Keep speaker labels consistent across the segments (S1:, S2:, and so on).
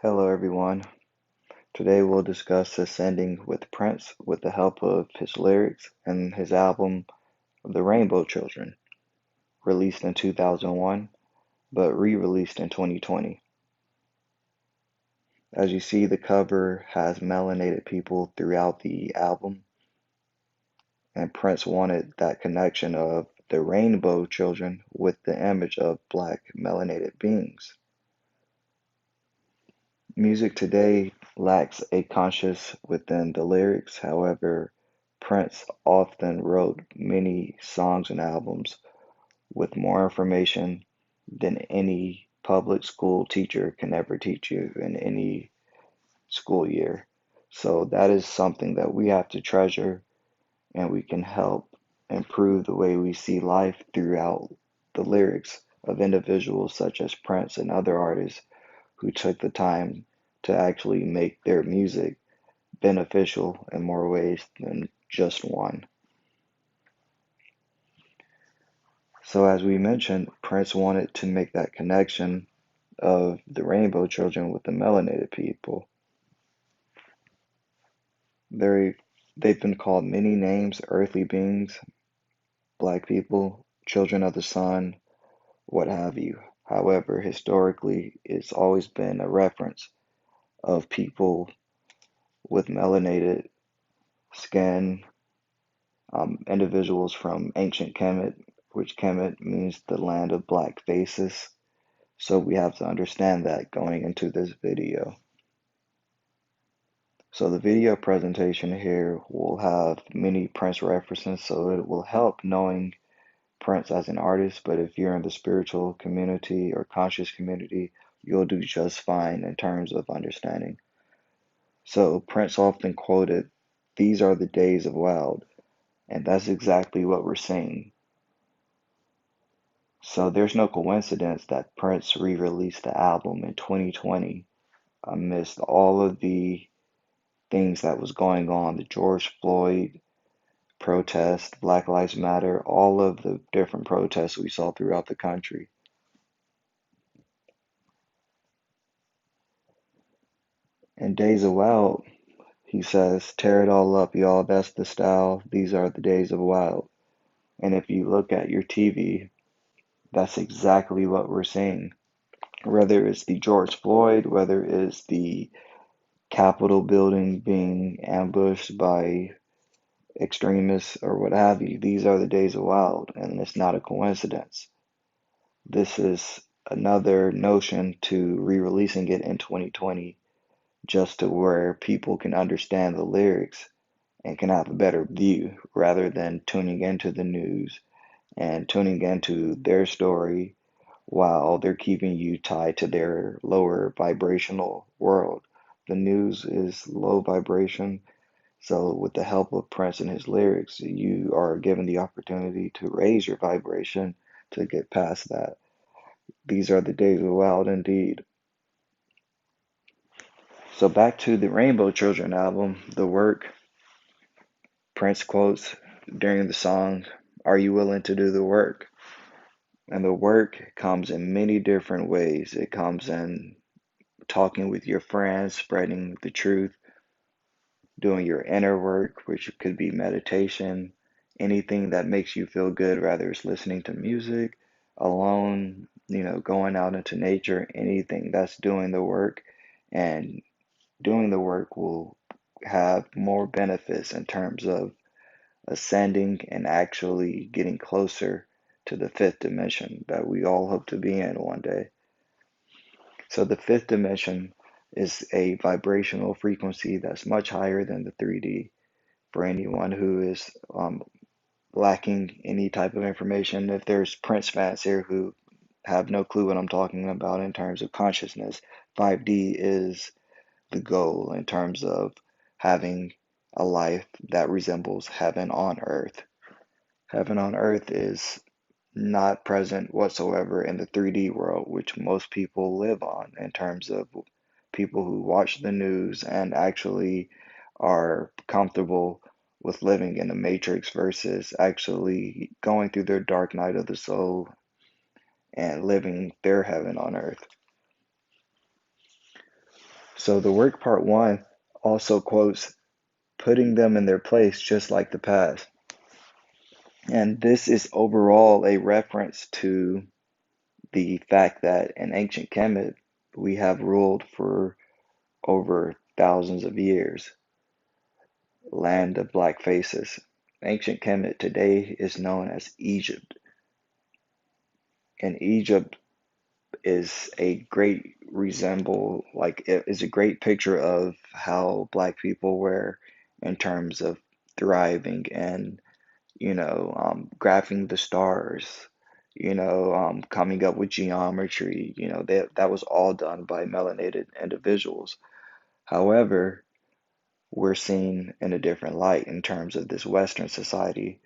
S1: Hello everyone. Today we'll discuss Ascending with Prince with the help of his lyrics and his album The Rainbow Children, released in 2001 but re-released in 2020. As you see, the cover has melanated people throughout the album, and Prince wanted that connection of the rainbow children with the image of black melanated beings. Music today lacks a conscious within the lyrics. However, Prince often wrote many songs and albums with more information than any public school teacher can ever teach you in any school year. So that is something that we have to treasure, and we can help improve the way we see life throughout the lyrics of individuals such as Prince and other artists who took the time to actually make their music beneficial in more ways than just one. So, as we mentioned, Prince wanted to make that connection of the rainbow children with the melanated people. They're, they've been called many names: earthly beings, black people, children of the sun, what have you. However, historically, it's always been a reference of people with melanated skin, individuals from ancient Kemet, which Kemet means the land of black faces. So we have to understand that going into this video. So the video presentation here will have many Prince references, so it will help knowing Prince as an artist, but if you're in the spiritual community or conscious community, you'll do just fine in terms of understanding. So Prince often quoted, "These are the days of wild," and that's exactly what we're seeing. So there's no coincidence that Prince re-released the album in 2020 amidst all of the things that was going on, the George Floyd protest, Black Lives Matter, all of the different protests we saw throughout the country. In Days of Wild, he says, "Tear it all up, y'all, that's the style, these are the days of wild." And if you look at your TV, that's exactly what we're seeing. Whether it's the George Floyd, whether it's the Capitol building being ambushed by extremists or what have you, these are the days of wild, and it's not a coincidence. This is another notion to re-releasing it in 2020 just to where people can understand the lyrics and can have a better view rather than tuning into the news and tuning into their story while they're keeping you tied to their lower vibrational world. The news is low vibration, so with the help of Prince and his lyrics, you are given the opportunity to raise your vibration to get past that. These are the days of wild indeed. So back to the Rainbow Children album, the work. Prince quotes during the song, "Are you willing to do the work?" And the work comes in many different ways. It comes in talking with your friends, spreading the truth, doing your inner work, which could be meditation, anything that makes you feel good, whether it's listening to music, alone, going out into nature, anything that's doing the work. And doing the work will have more benefits in terms of ascending and actually getting closer to the fifth dimension that we all hope to be in one day. So the fifth dimension is a vibrational frequency that's much higher than the 3D. For anyone who is lacking any type of information, if there's Prince fans here who have no clue what I'm talking about in terms of consciousness, 5D is the goal in terms of having a life that resembles heaven on earth. Heaven on earth is not present whatsoever in the 3D world, which most people live on, in terms of people who watch the news and actually are comfortable with living in the matrix versus actually going through their dark night of the soul and living their heaven on earth. So the work part one also quotes putting them in their place just like the past. And this is overall a reference to the fact that in ancient Kemet, we have ruled for over thousands of years, land of black faces. Ancient Kemet today is known as Egypt, and Egypt is a great it is a great picture of how black people were in terms of thriving and graphing the stars, coming up with geometry. That was all done by melanated individuals. However, we're seen in a different light in terms of this Western society.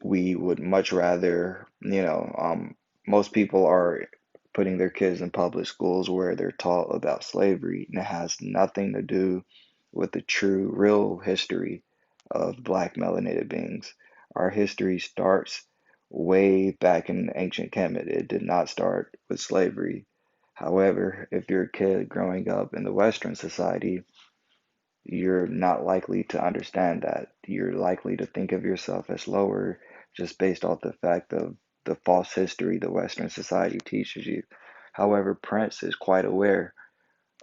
S1: We would much rather, most people are putting their kids in public schools where they're taught about slavery, and it has nothing to do with the true, real history of black melanated beings. Our history starts way back in ancient Kemet. It did not start with slavery. However, if you're a kid growing up in the Western society, you're not likely to understand that. You're likely to think of yourself as lower just based off the fact of the false history the Western society teaches you. However, Prince is quite aware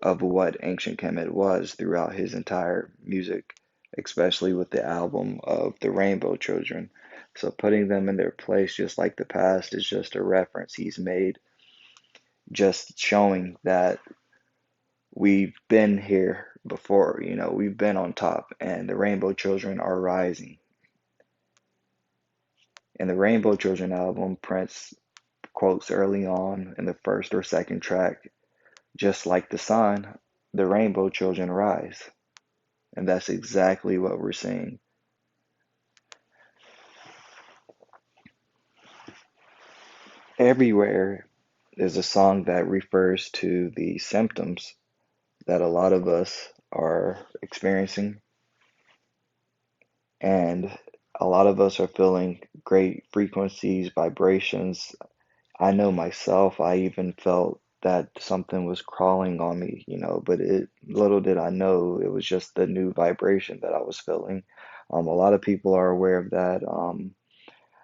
S1: of what ancient Kemet was throughout his entire music, especially with the album of the Rainbow Children. So putting them in their place just like the past is just a reference he's made, just showing that we've been here before, we've been on top, and the Rainbow Children are rising. In the Rainbow Children album, Prince quotes early on in the first or second track, just like the sun, the Rainbow Children rise. And that's exactly what we're seeing. Everywhere is a song that refers to the symptoms that a lot of us are experiencing, and a lot of us are feeling great frequencies, vibrations. I know myself, I even felt that something was crawling on me, but little did I know it was just the new vibration that I was feeling. A lot of people are aware of that.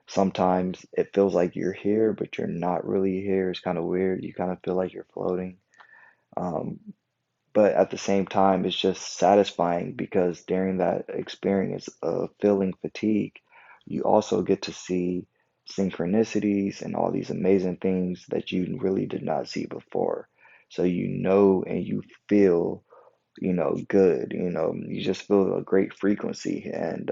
S1: Sometimes it feels like you're here, but you're not really here. It's kind of weird. You kind of feel like you're floating. Um, but at the same time, it's just satisfying because during that experience of feeling fatigue, you also get to see synchronicities and all these amazing things that you really did not see before. So and you feel, good, you just feel a great frequency. And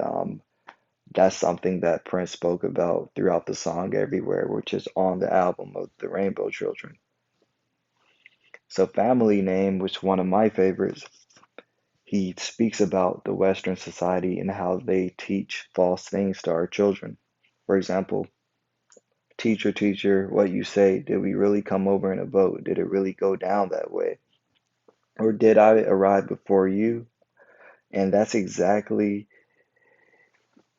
S1: that's something that Prince spoke about throughout the song Everywhere, which is on the album of the Rainbow Children. So Family Name, which is one of my favorites, he speaks about the Western society and how they teach false things to our children. For example, teacher, teacher, what you say, did we really come over in a boat? Did it really go down that way? Or did I arrive before you? And that's exactly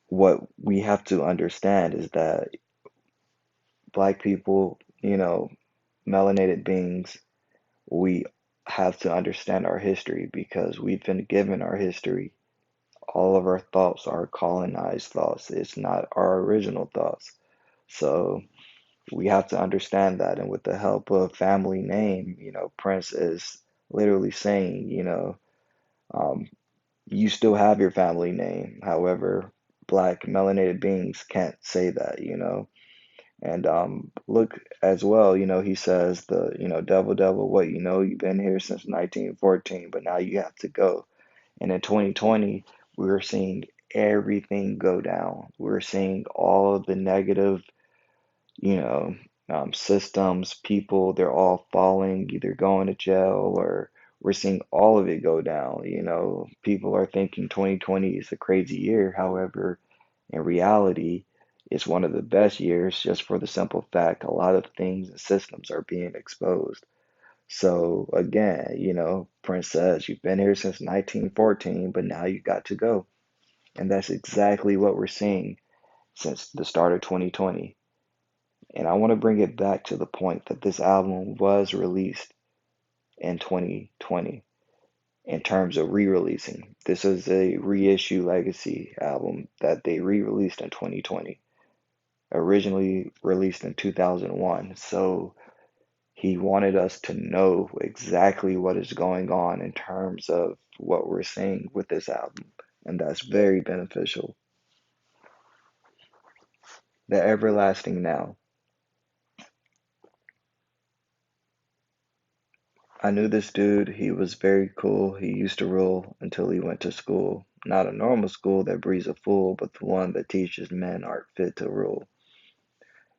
S1: what we have to understand is that black people, melanated beings, we have to understand our history because we've been given our history. All of our thoughts are colonized thoughts. It's not our original thoughts. So we have to understand that. And with the help of Family Name, Prince is literally saying, um, you still have your family name. However, black melanated beings can't say that, And look as well, he says devil, devil, what, you've been here since 1914, but now you have to go. And in 2020, we're seeing everything go down. We're seeing all of the negative, you know, systems, people, they're all falling, either going to jail or we're seeing all of it go down. People are thinking 2020 is a crazy year. However, in reality, it's one of the best years just for the simple fact a lot of things and systems are being exposed. So again, Prince says, you've been here since 1914, but now you got to go. And that's exactly what we're seeing since the start of 2020. And I want to bring it back to the point that this album was released in 2020. in terms of re-releasing. This is a reissue legacy album that they re-released in 2020, originally released in 2001. So he wanted us to know exactly what is going on in terms of what we're seeing with this album, and that's very beneficial. The Everlasting Now. I knew this dude, he was very cool. He used to rule until he went to school. Not a normal school that breeds a fool, but the one that teaches men aren't fit to rule.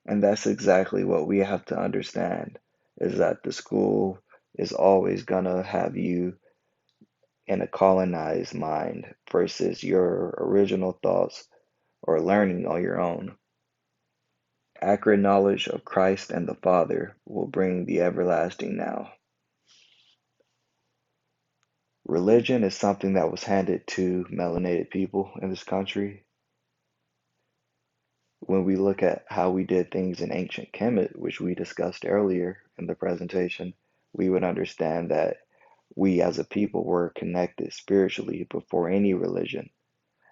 S1: And that's exactly what we have to understand, is that the school is always gonna have you in a colonized mind versus your original thoughts or learning on your own. Accurate knowledge of Christ and the Father will bring the everlasting now. Religion is something that was handed to melanated people in this country. When we look at how we did things in ancient Kemet, which we discussed earlier in the presentation, we would understand that we as a people were connected spiritually before any religion.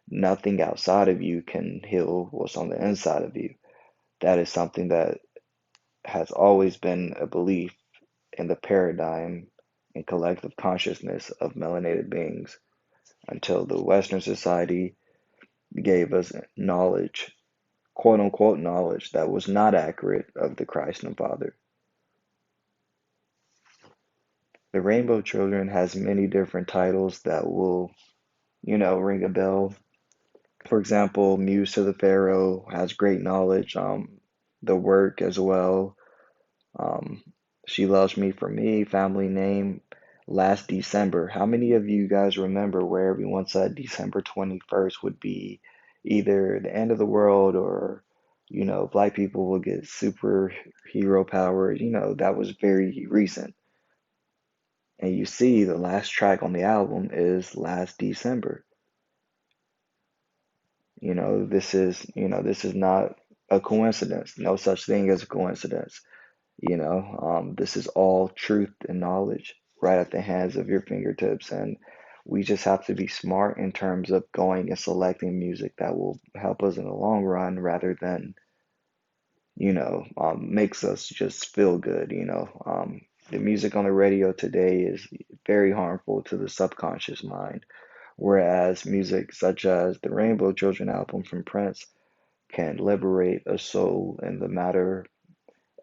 S1: Nothing outside of you can heal what's on the inside of you. That is something that has always been a belief in the paradigm and collective consciousness of melanated beings until the Western society gave us knowledge, quote unquote knowledge, that was not accurate of the Christ and Father. The Rainbow Children has many different titles that will, ring a bell. For example, Muse to the Pharaoh has great knowledge. The work as well. Um, She Loves Me for Me, family name, last December. How many of you guys remember where everyone said December 21st would be either the end of the world or, black people will get superhero powers? That was very recent. And you see the last track on the album is Last December. This is not a coincidence. No such thing as a coincidence. This is all truth and knowledge right at the hands of your fingertips. And we just have to be smart in terms of going and selecting music that will help us in the long run rather than, makes us just feel good. The music on the radio today is very harmful to the subconscious mind, whereas music such as the Rainbow Children album from Prince can liberate a soul in the matter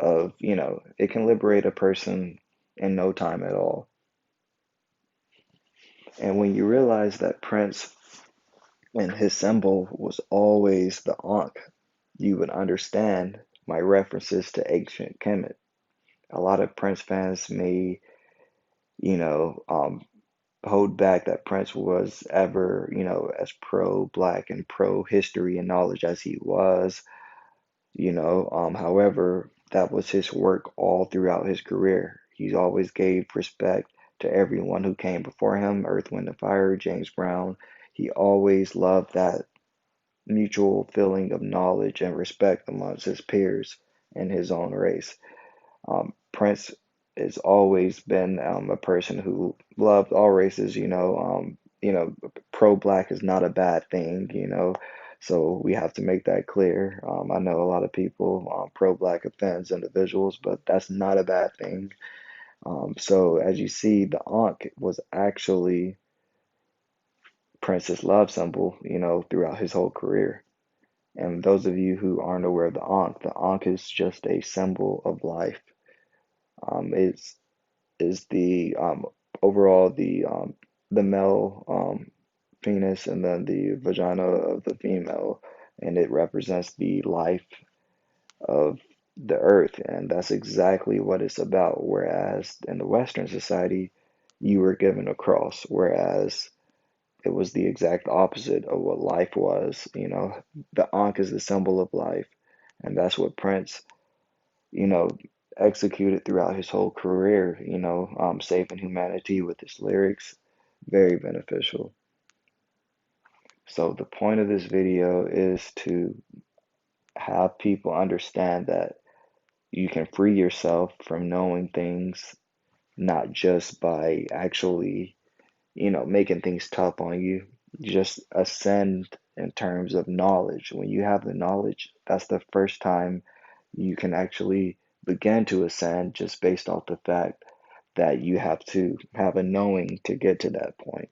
S1: of, it can liberate a person in no time at all. And when you realize that Prince and his symbol was always the Ankh, you would understand my references to ancient Kemet. A lot of Prince fans may, you know, um, hold back that Prince was ever, as pro-black and pro-history and knowledge as he was. However, that was his work all throughout his career. He always gave respect to everyone who came before him, Earth, Wind, and Fire, James Brown. He always loved that mutual feeling of knowledge and respect amongst his peers in his own race. Prince has always been a person who loved all races. Pro-black is not a bad thing. So we have to make that clear. I know a lot of people pro-black offends individuals, but that's not a bad thing. So as you see, the Ankh was actually Prince's love symbol, throughout his whole career. And those of you who aren't aware of the Ankh is just a symbol of life. It's is the overall the male penis and then the vagina of the female, and it represents the life of the earth, and that's exactly what it's about. Whereas in the Western society, you were given a cross, whereas it was the exact opposite of what life was. The Ankh is the symbol of life, and that's what Prince, you know, executed throughout his whole career, saving humanity with his lyrics. Very beneficial. So the point of this video is to have people understand that you can free yourself from knowing things, not just by actually, making things tough on you. Just ascend in terms of knowledge. When you have the knowledge, that's the first time you can actually begin to ascend just based off the fact that you have to have a knowing to get to that point.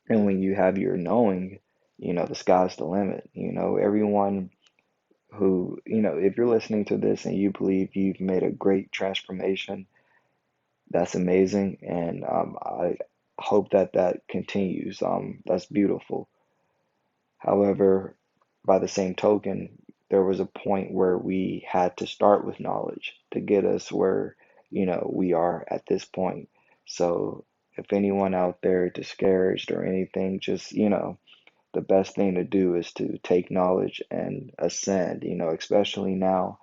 S1: And when you have your knowing, the sky's the limit. Everyone who, if you're listening to this and you believe you've made a great transformation, that's amazing. And I hope that that continues. That's beautiful. However, by the same token, there was a point where we had to start with knowledge to get us where, we are at this point. So if anyone out there discouraged or anything, just, the best thing to do is to take knowledge and ascend, especially now.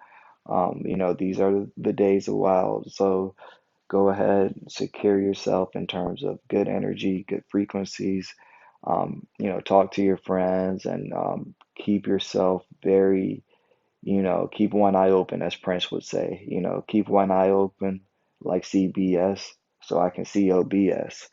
S1: These are the days of wild. So go ahead, secure yourself in terms of good energy, good frequencies. Talk to your friends and keep yourself very, keep one eye open, as Prince would say. Keep one eye open like CBS so I can see OBS.